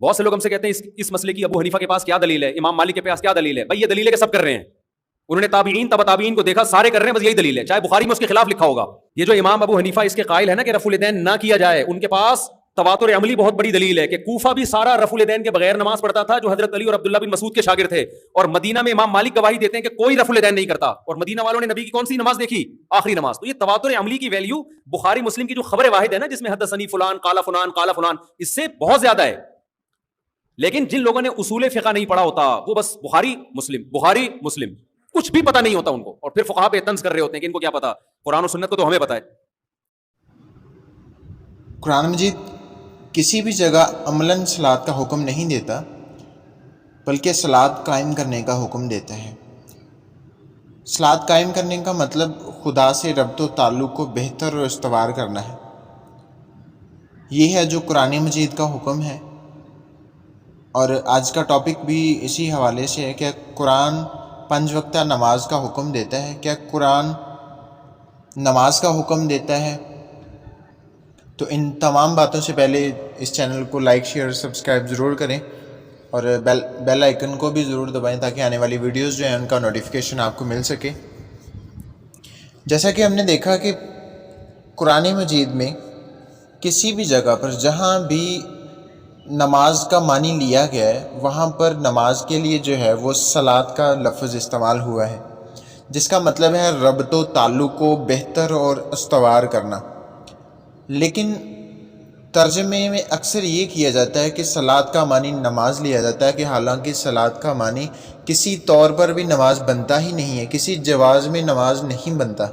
بہت سے لوگ ہم سے کہتے ہیں اس مسئلے کی ابو حنیفہ کے پاس کیا دلیل ہے, امام مالک کے پاس کیا دلیل ہے. بھائی یہ دلیل ہے کہ سب کر رہے ہیں, انہوں نے تابعین تبع تابعین کو دیکھا, سارے کر رہے ہیں, بس یہی دلیل ہے, چاہے بخاری میں اس کے خلاف لکھا ہوگا. یہ جو امام ابو حنیفہ اس کے قائل ہے نا کہ رفع الیدین نہ کیا جائے, ان کے پاس تواتر عملی بہت بڑی دلیل ہے کہ کوفہ بھی سارا رفع الیدین کے بغیر نماز پڑھتا تھا, جو حضرت علی اور عبداللہ بن مسعود کے شاگرد تھے, اور مدینہ میں امام مالک گواہی دیتے ہیں کہ کوئی رفع الیدین نہیں کرتا, اور مدینہ والوں نے نبی کی کون سی نماز دیکھی؟ آخری نماز. تو یہ تواتر عملی کی ویلیو بخاری مسلم کی جو خبر واحد ہے نا, جس میں حدثنی فلان قال فلان قال فلان, اس سے بہت زیادہ ہے. لیکن جن لوگوں نے اصول فقہ نہیں پڑھا ہوتا, وہ بس بخاری مسلم کچھ بھی پتہ نہیں ہوتا ان کو, اور پھر فقہا پہ طنز کر رہے ہوتے ہیں کہ ان کو کیا پتا, قرآن و سنت کو تو ہمیں پتہ ہے. قرآن مجید کسی بھی جگہ عملاً صلاۃ کا حکم نہیں دیتا, بلکہ صلاۃ قائم کرنے کا حکم دیتا ہے. صلاۃ قائم کرنے کا مطلب خدا سے ربط و تعلق کو بہتر اور استوار کرنا ہے. یہ ہے جو قرآن مجید کا حکم ہے. اور آج کا ٹاپک بھی اسی حوالے سے ہے کہ قرآن 5 وقتہ نماز کا حکم دیتا ہے. کیا قرآن نماز کا حکم دیتا ہے؟ تو ان تمام باتوں سے پہلے اس چینل کو لائک شیئر سبسکرائب ضرور کریں, اور بیل آئیکن کو بھی ضرور دبائیں تاکہ آنے والی ویڈیوز جو ہیں ان کا نوٹیفیکیشن آپ کو مل سکے. جیسا کہ ہم نے دیکھا کہ قرآن مجید میں کسی بھی جگہ پر جہاں بھی نماز کا معنی لیا گیا ہے, وہاں پر نماز کے لیے جو ہے وہ صلاۃ کا لفظ استعمال ہوا ہے, جس کا مطلب ہے ربط و تعلق کو بہتر اور استوار کرنا. لیکن ترجمے میں اکثر یہ کیا جاتا ہے کہ صلاۃ کا معنی نماز لیا جاتا ہے, کہ حالانکہ صلاۃ کا معنی کسی طور پر بھی نماز بنتا ہی نہیں ہے, کسی جواز میں نماز نہیں بنتا.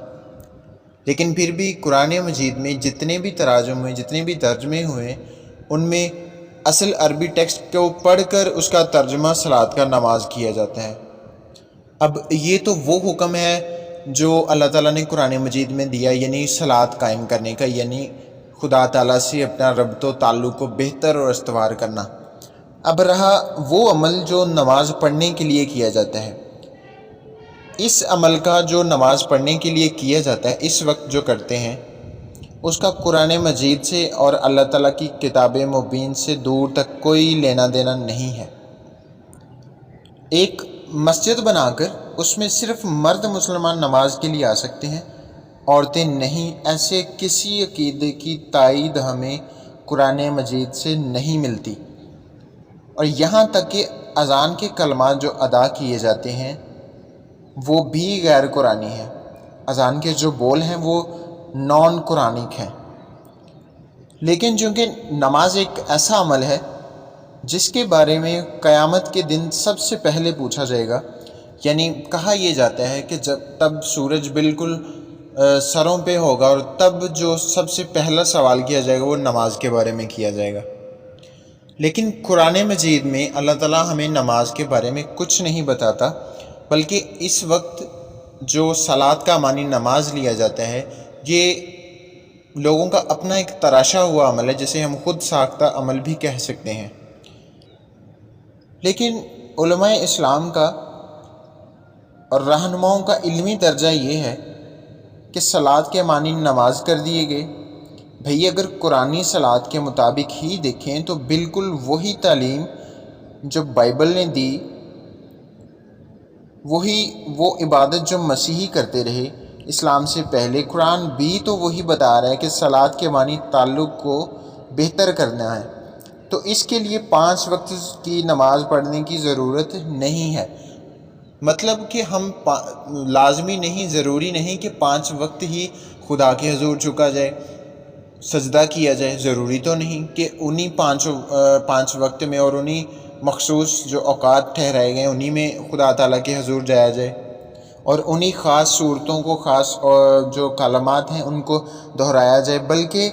لیکن پھر بھی قرآن مجید میں جتنے بھی تراجم ہوئے, جتنے بھی ترجمے ہوئے, ان میں اصل عربی ٹیکسٹ کو پڑھ کر اس کا ترجمہ صلاۃ کا نماز کیا جاتا ہے. اب یہ تو وہ حکم ہے جو اللہ تعالیٰ نے قرآن مجید میں دیا, یعنی صلاۃ قائم کرنے کا, یعنی خدا تعالیٰ سے اپنا ربط و تعلق کو بہتر اور استوار کرنا. اب رہا وہ عمل جو نماز پڑھنے کے لیے کیا جاتا ہے. اس عمل کا جو نماز پڑھنے کے لیے کیا جاتا ہے اس وقت جو کرتے ہیں, اس کا قرآن مجید سے اور اللہ تعالیٰ کی کتاب مبین سے دور تک کوئی لینا دینا نہیں ہے. ایک مسجد بنا کر اس میں صرف مرد مسلمان نماز کے لیے آ سکتے ہیں, عورتیں نہیں. ایسے کسی عقیدے کی تائید ہمیں قرآن مجید سے نہیں ملتی. اور یہاں تک کہ اذان کے کلمات جو ادا کیے جاتے ہیں وہ بھی غیر قرآنی ہیں. اذان کے جو بول ہیں وہ نان قرآنک ہیں. لیکن چونکہ نماز ایک ایسا عمل ہے جس کے بارے میں قیامت کے دن سب سے پہلے پوچھا جائے گا, یعنی کہا یہ جاتا ہے کہ تب سورج بالکل سروں پہ ہوگا, اور تب جو سب سے پہلا سوال کیا جائے گا وہ نماز کے بارے میں کیا جائے گا. لیکن قرآن مجید میں اللہ تعالیٰ ہمیں نماز کے بارے میں کچھ نہیں بتاتا, بلکہ اس وقت جو صلاۃ کا معنی نماز لیا جاتا ہے یہ لوگوں کا اپنا ایک تراشا ہوا عمل ہے, جسے ہم خود ساختہ عمل بھی کہہ سکتے ہیں. لیکن علماء اسلام کا اور رہنماؤں کا علمی درجہ یہ ہے کہ صلاۃ کے معنی نماز کر دیے گئے. بھئی اگر قرآنی صلاۃ کے مطابق ہی دیکھیں تو بالکل وہی تعلیم جو بائبل نے دی, وہی وہ عبادت جو مسیحی کرتے رہے اسلام سے پہلے, قرآن بھی تو وہی بتا رہا ہے کہ صلاۃ کے معنی تعلق کو بہتر کرنا ہے. تو اس کے لیے 5 وقت کی نماز پڑھنے کی ضرورت نہیں ہے. مطلب کہ ہم لازمی نہیں, ضروری نہیں کہ 5 وقت ہی خدا کے حضور جھکا جائے, سجدہ کیا جائے. ضروری تو نہیں کہ انہی 5 وقت میں اور انہی مخصوص جو اوقات ٹھہرائے گئے انہی میں خدا تعالیٰ کے حضور جایا جائے, اور انہی خاص صورتوں کو, خاص جو کلمات ہیں ان کو دہرایا جائے. بلکہ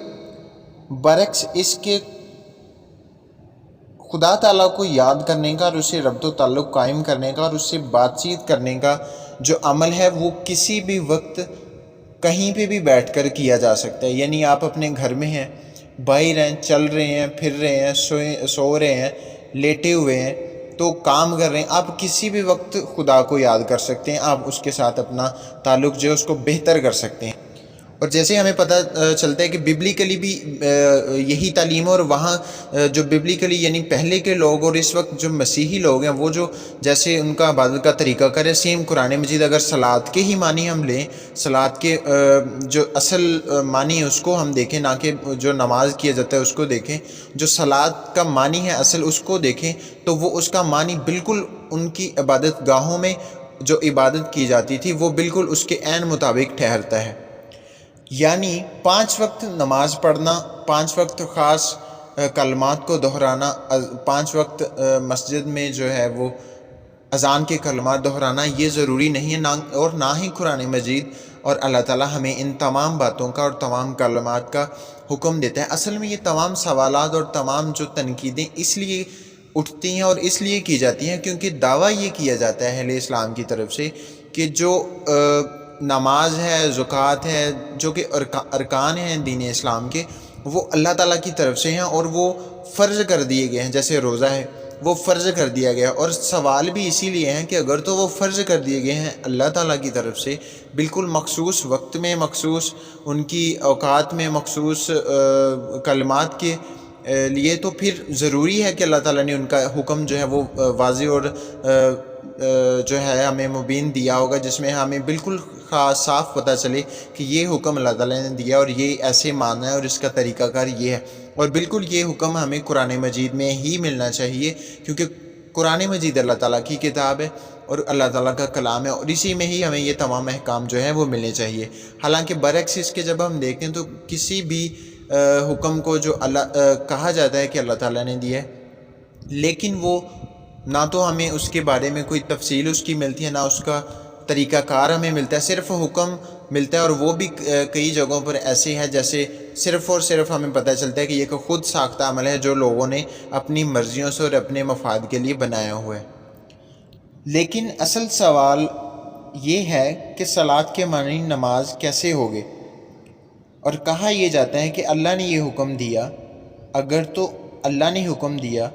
برعکس اس کے خدا تعالیٰ کو یاد کرنے کا اور اسے ربط و تعلق قائم کرنے کا اور اس سے بات چیت کرنے کا جو عمل ہے وہ کسی بھی وقت کہیں پہ بھی بیٹھ کر کیا جا سکتا ہے. یعنی آپ اپنے گھر میں ہیں, باہر ہیں, چل رہے ہیں, پھر رہے ہیں, سو رہے ہیں, لیٹے ہوئے ہیں, تو کام کر رہے ہیں, آپ کسی بھی وقت خدا کو یاد کر سکتے ہیں. آپ اس کے ساتھ اپنا تعلق جو ہے اس کو بہتر کر سکتے ہیں. اور جیسے ہمیں پتہ چلتا ہے کہ ببلیکلی بھی یہی تعلیم ہے، اور وہاں جو ببلیکلی یعنی پہلے کے لوگ اور اس وقت جو مسیحی لوگ ہیں وہ جو جیسے ان کا عبادت کا طریقہ کار ہے، سیم قرآن مجید اگر صلات کے ہی معنی ہم لیں، صلات کے جو اصل معنی ہے اس کو ہم دیکھیں، نہ کہ جو نماز کیا جاتا ہے اس کو دیکھیں، جو صلات کا معنی ہے اصل اس کو دیکھیں، تو وہ اس کا معنی بالکل ان کی عبادت گاہوں میں جو عبادت کی جاتی تھی وہ بالکل اس کے عین مطابق ٹھہرتا ہے۔ یعنی 5 وقت نماز پڑھنا، 5 وقت خاص کلمات کو دہرانا، 5 وقت مسجد میں جو ہے وہ اذان کے کلمات دہرانا یہ ضروری نہیں ہے، اور نہ ہی قرآن مجید اور اللہ تعالیٰ ہمیں ان تمام باتوں کا اور تمام کلمات کا حکم دیتا ہے۔ اصل میں یہ تمام سوالات اور تمام جو تنقیدیں اس لیے اٹھتی ہیں اور اس لیے کی جاتی ہیں کیونکہ دعویٰ یہ کیا جاتا ہے اہل اسلام کی طرف سے کہ جو نماز ہے، زکوٰۃ ہے، جو کہ ارکان ہیں دین اسلام کے، وہ اللہ تعالیٰ کی طرف سے ہیں اور وہ فرض کر دیے گئے ہیں۔ جیسے روزہ ہے وہ فرض کر دیا گیا، اور سوال بھی اسی لیے ہیں کہ اگر تو وہ فرض کر دیے گئے ہیں اللہ تعالیٰ کی طرف سے بالکل مخصوص وقت میں، مخصوص ان کی اوقات میں، مخصوص کلمات کے لیے، تو پھر ضروری ہے کہ اللہ تعالیٰ نے ان کا حکم جو ہے وہ واضح اور جو ہے ہمیں مبین دیا ہوگا، جس میں ہمیں بالکل صاف پتہ چلے کہ یہ حکم اللہ تعالیٰ نے دیا اور یہ ایسے ماننا ہے اور اس کا طریقہ کار یہ ہے، اور بالکل یہ حکم ہمیں قرآن مجید میں ہی ملنا چاہیے کیونکہ قرآن مجید اللہ تعالیٰ کی کتاب ہے اور اللہ تعالیٰ کا کلام ہے، اور اسی میں ہی ہمیں یہ تمام احکام جو ہیں وہ ملنے چاہیے۔ حالانکہ برعکس اس کے جب ہم دیکھیں تو کسی بھی حکم کو جو کہا جاتا ہے کہ اللہ تعالیٰ نے دیا ہے، لیکن وہ نہ تو ہمیں اس کے بارے میں کوئی تفصیل اس کی ملتی ہے، نہ اس کا طریقہ کار ہمیں ملتا ہے، صرف حکم ملتا ہے، اور وہ بھی کئی جگہوں پر ایسے ہے جیسے صرف اور صرف ہمیں پتہ چلتا ہے کہ یہ ایک خود ساختہ عمل ہے جو لوگوں نے اپنی مرضیوں سے اور اپنے مفاد کے لیے بنایا ہوا ہے۔ لیکن اصل سوال یہ ہے کہ صلات کے معنی نماز کیسے ہوگے، اور کہا یہ جاتا ہے کہ اللہ نے یہ حکم دیا۔ اگر تو اللہ نے حکم دیا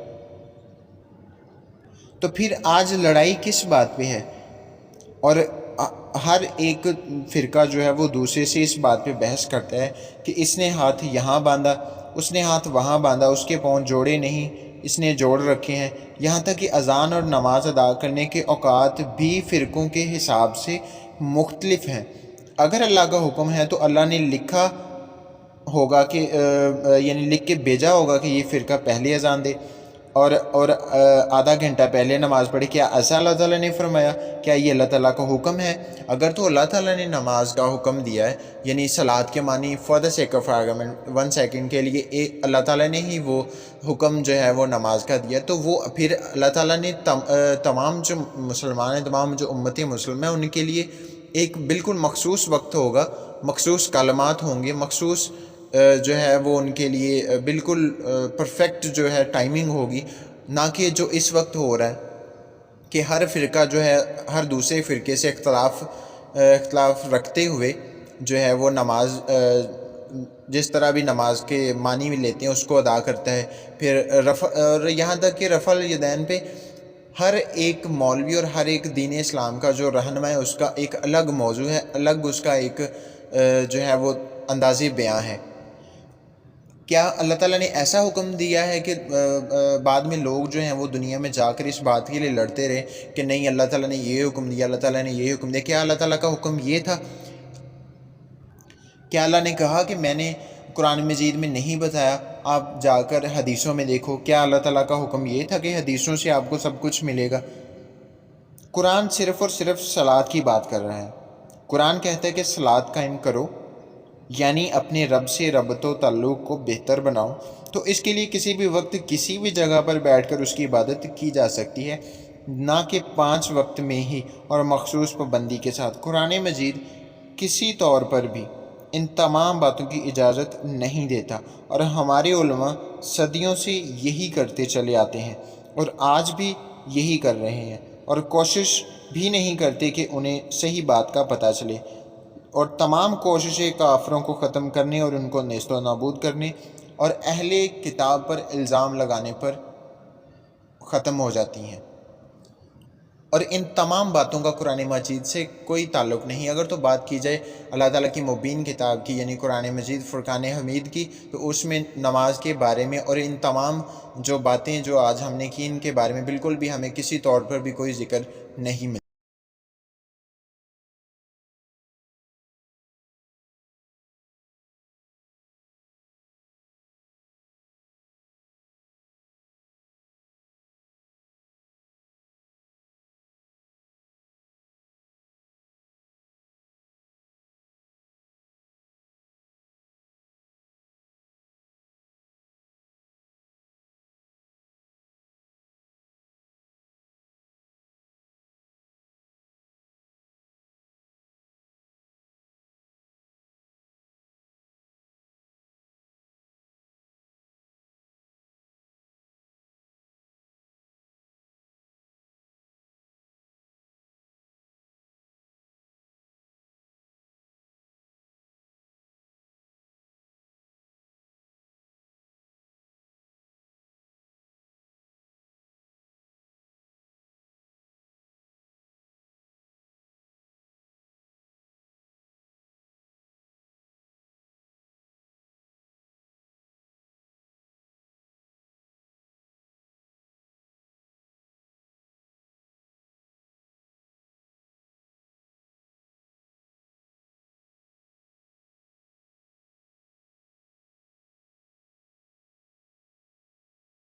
تو پھر آج لڑائی کس بات پہ ہے؟ اور ہر ایک فرقہ جو ہے وہ دوسرے سے اس بات پہ بحث کرتا ہے کہ اس نے ہاتھ یہاں باندھا، اس نے ہاتھ وہاں باندھا، اس کے پاؤں جوڑے نہیں، اس نے جوڑ رکھے ہیں، یہاں تک کہ اذان اور نماز ادا کرنے کے اوقات بھی فرقوں کے حساب سے مختلف ہیں۔ اگر اللہ کا حکم ہے تو اللہ نے لکھا ہوگا کہ یعنی لکھ کے بھیجا ہوگا کہ یہ فرقہ پہلے اذان دے اور آدھا گھنٹہ پہلے نماز پڑھے۔ کیا ایسا اللہ تعالیٰ نے فرمایا؟ کیا یہ اللہ تعالیٰ کا حکم ہے؟ اگر تو اللہ تعالیٰ نے نماز کا حکم دیا ہے، یعنی صلات کے معنی for the sake of argument 1 second کے لیے اللہ تعالیٰ نے ہی وہ حکم جو ہے وہ نماز کا دیا، تو وہ پھر اللہ تعالیٰ نے تمام جو مسلمان ہیں، تمام جو امت مسلم ہیں، ان کے لیے ایک بالکل مخصوص وقت ہوگا، مخصوص کلمات ہوں گے، مخصوص جو ہے وہ ان کے لیے بالکل پرفیکٹ جو ہے ٹائمنگ ہوگی، نہ کہ جو اس وقت ہو رہا ہے کہ ہر فرقہ جو ہے ہر دوسرے فرقے سے اختلاف رکھتے ہوئے جو ہے وہ نماز جس طرح بھی نماز کے معنی میں لیتے ہیں اس کو ادا کرتا ہے۔ پھر اور یہاں تک کہ رفع الیدین پہ ہر ایک مولوی اور ہر ایک دین اسلام کا جو رہنما ہے اس کا ایک الگ موضوع ہے، الگ اس کا ایک جو ہے وہ انداز بیاں ہے۔ کیا اللہ تعالیٰ نے ایسا حکم دیا ہے کہ بعد میں لوگ جو ہیں وہ دنیا میں جا کر اس بات کے لیے لڑتے رہے کہ نہیں اللہ تعالیٰ نے یہ حکم دیا، اللہ تعالیٰ نے یہ حکم دیا؟ کیا اللہ تعالیٰ کا حکم یہ تھا؟ کیا اللہ نے کہا کہ میں نے قرآن مجید میں نہیں بتایا، آپ جا کر حدیثوں میں دیکھو؟ کیا اللہ تعالیٰ کا حکم یہ تھا کہ حدیثوں سے آپ کو سب کچھ ملے گا؟ قرآن صرف اور صرف صلات کی بات کر رہا ہے۔ قرآن کہتا ہے کہ صلات قائم کرو، یعنی اپنے رب سے ربط و تعلق کو بہتر بناؤ، تو اس کے لیے کسی بھی وقت کسی بھی جگہ پر بیٹھ کر اس کی عبادت کی جا سکتی ہے، نہ کہ 5 وقت میں ہی اور مخصوص پابندی کے ساتھ۔ قرآن مجید کسی طور پر بھی ان تمام باتوں کی اجازت نہیں دیتا، اور ہمارے علماء صدیوں سے یہی کرتے چلے آتے ہیں اور آج بھی یہی کر رہے ہیں، اور کوشش بھی نہیں کرتے کہ انہیں صحیح بات کا پتہ چلے، اور تمام کوششیں کافروں کو ختم کرنے اور ان کو نیست و نابود کرنے اور اہل کتاب پر الزام لگانے پر ختم ہو جاتی ہیں۔ اور ان تمام باتوں کا قرآن مجید سے کوئی تعلق نہیں۔ اگر تو بات کی جائے اللہ تعالیٰ کی مبین کتاب کی یعنی قرآن مجید فرقان حمید کی، تو اس میں نماز کے بارے میں اور ان تمام جو باتیں جو آج ہم نے کی ان کے بارے میں بالکل بھی ہمیں کسی طور پر بھی کوئی ذکر نہیں ملا۔